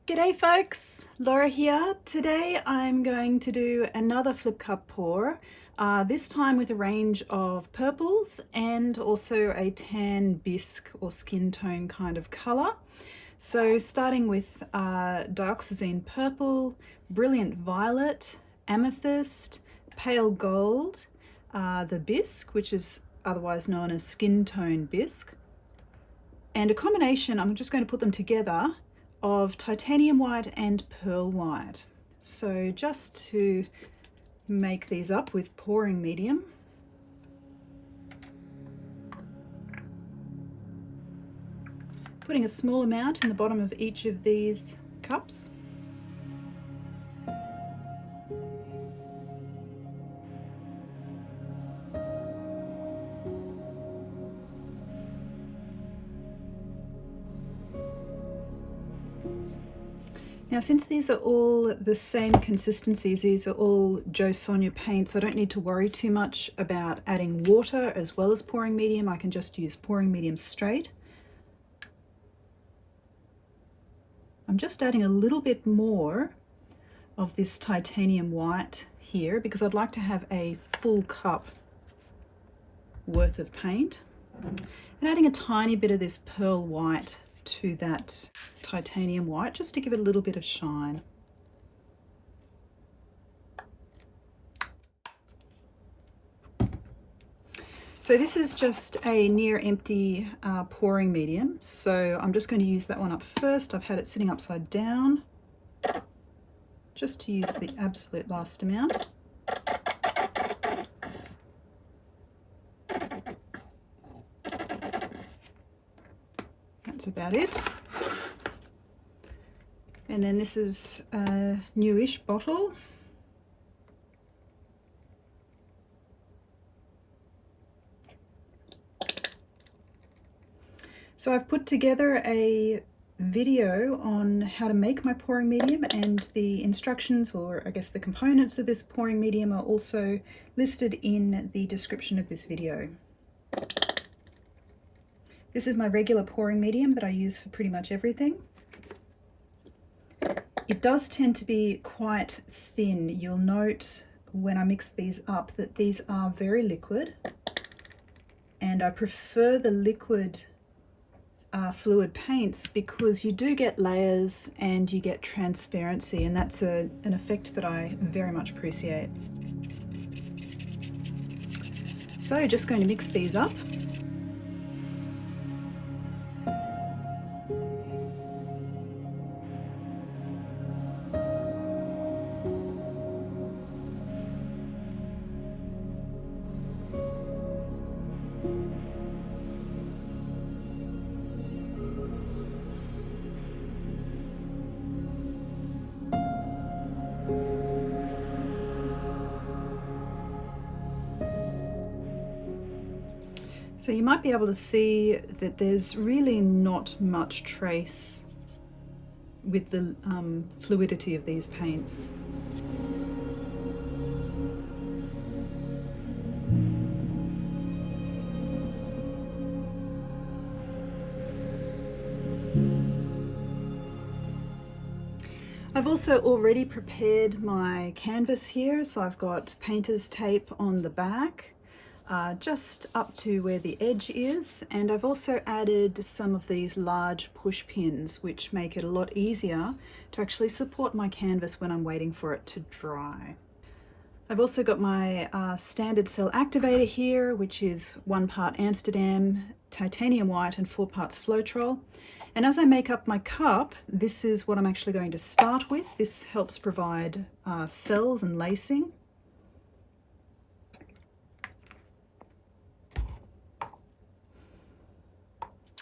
G'day folks, Laura here. Today I'm going to do another flip cup pour, this time with a range of purples and also a tan bisque or skin tone kind of colour. So starting with dioxazine purple, brilliant violet, amethyst, pale gold, the bisque, which is otherwise known as skin tone bisque, and a combination, I'm just going to put them together, of titanium white and pearl white. So just to make these up with pouring medium, putting a small amount in the bottom of each of these cups. Now, since these are all the same consistencies, these are all Jo Sonja paints, I don't need to worry too much about adding water as well as pouring medium. I can just use pouring medium straight. I'm just adding a little bit more of this titanium white here because I'd like to have a full cup worth of paint. And adding a tiny bit of this pearl white to that titanium white just to give it a little bit of shine. So this is just a near empty pouring medium, so I'm just going to use that one up first. I've had it sitting upside down just to use the absolute last amount. That's about it. And then this is a newish bottle. So I've put together a video on how to make my pouring medium, and the instructions, or I guess the components of this pouring medium, are also listed in the description of this video. This is my regular pouring medium that I use for pretty much everything. It does tend to be quite thin. You'll note when I mix these up that these are very liquid, and I prefer the liquid fluid paints because you do get layers and you get transparency, and that's an effect that I very much appreciate. So just going to mix these up. So you might be able to see that there's really not much trace with the fluidity of these paints. I've also already prepared my canvas here, so I've got painter's tape on the back, just up to where the edge is, and I've also added some of these large push pins which make it a lot easier to actually support my canvas when I'm waiting for it to dry. I've also got my standard cell activator here, which is 1 part Amsterdam Titanium white and 4 parts Floetrol. And as I make up my cup, this is what I'm actually going to start with. This helps provide cells and lacing.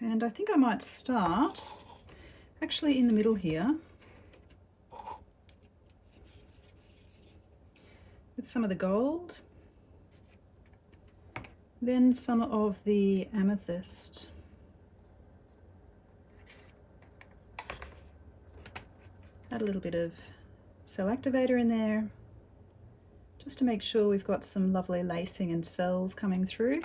And I think I might start actually in the middle here with some of the gold, then some of the amethyst. Add a little bit of cell activator in there, just to make sure we've got some lovely lacing and cells coming through.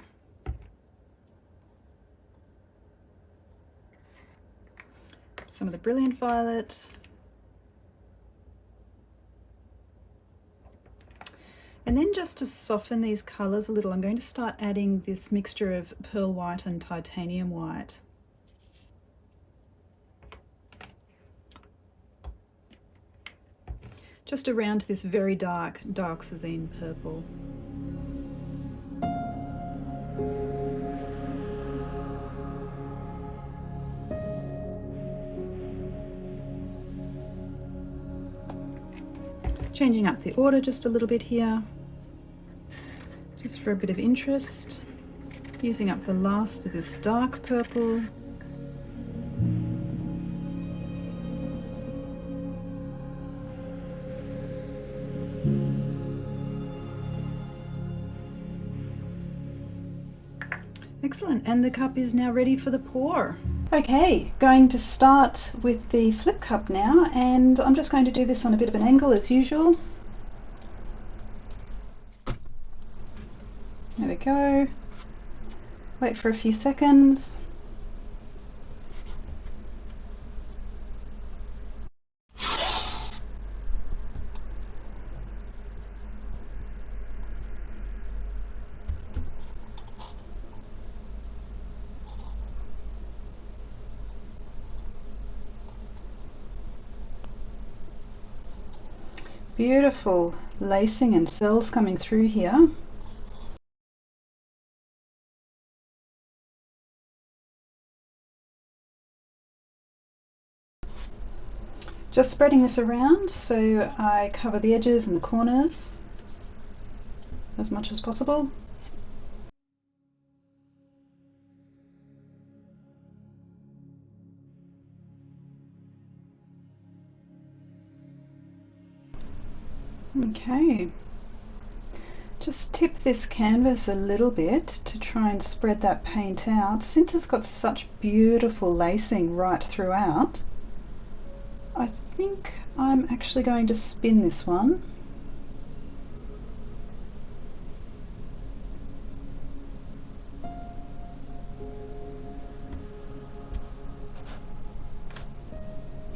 Some of the brilliant violet, And then just to soften these colours a little, I'm going to start adding this mixture of pearl white and titanium white. Just around this very dark dioxazine purple. Changing up the order just a little bit here, just for a bit of interest. Using up the last of this dark purple. Excellent, and the cup is now ready for the pour. Okay, going to start with the flip cup now, and I'm just going to do this on a bit of an angle as usual. There we go. Wait for a few seconds. Beautiful lacing and cells coming through here. Just spreading this around so I cover the edges and the corners as much as possible. Okay, just tip this canvas a little bit to try and spread that paint out. Since it's got such beautiful lacing right throughout, I think I'm actually going to spin this one.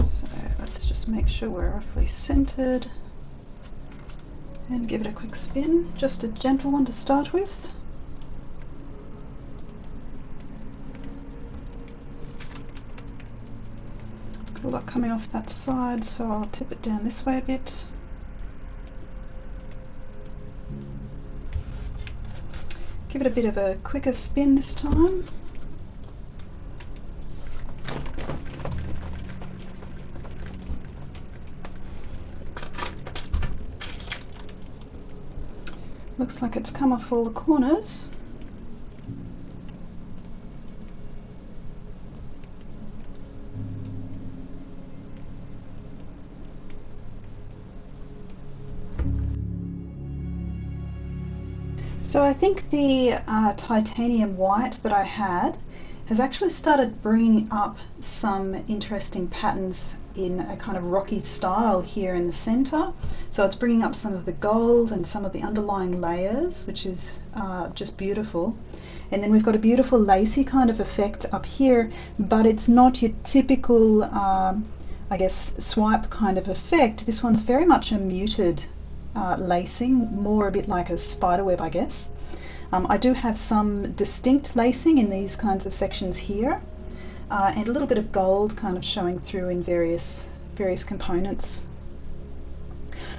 So let's just make sure we're roughly centered. And give it a quick spin, just a gentle one to start with. Got a lot coming off that side, so I'll tip it down this way a bit. Give it a bit of a quicker spin this time. Looks like it's come off all the corners. So I think the titanium white that I had has actually started bringing up some interesting patterns in a kind of rocky style here in the center. So it's bringing up some of the gold and some of the underlying layers, which is just beautiful. And then we've got a beautiful lacy kind of effect up here, but it's not your typical, I guess, swipe kind of effect. This one's very much a muted lacing, more a bit like a spider web, I guess. I do have some distinct lacing in these kinds of sections here, and a little bit of gold kind of showing through in various components.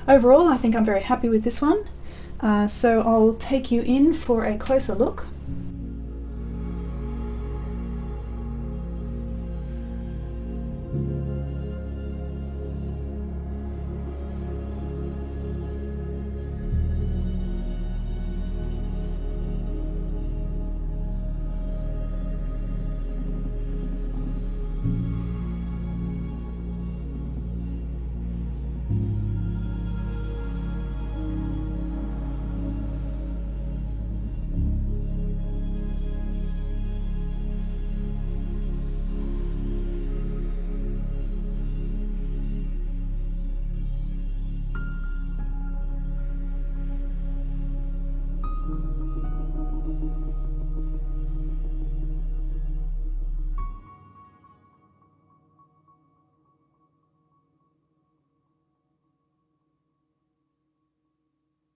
Overall, I think I'm very happy with this one. So I'll take you in for a closer look.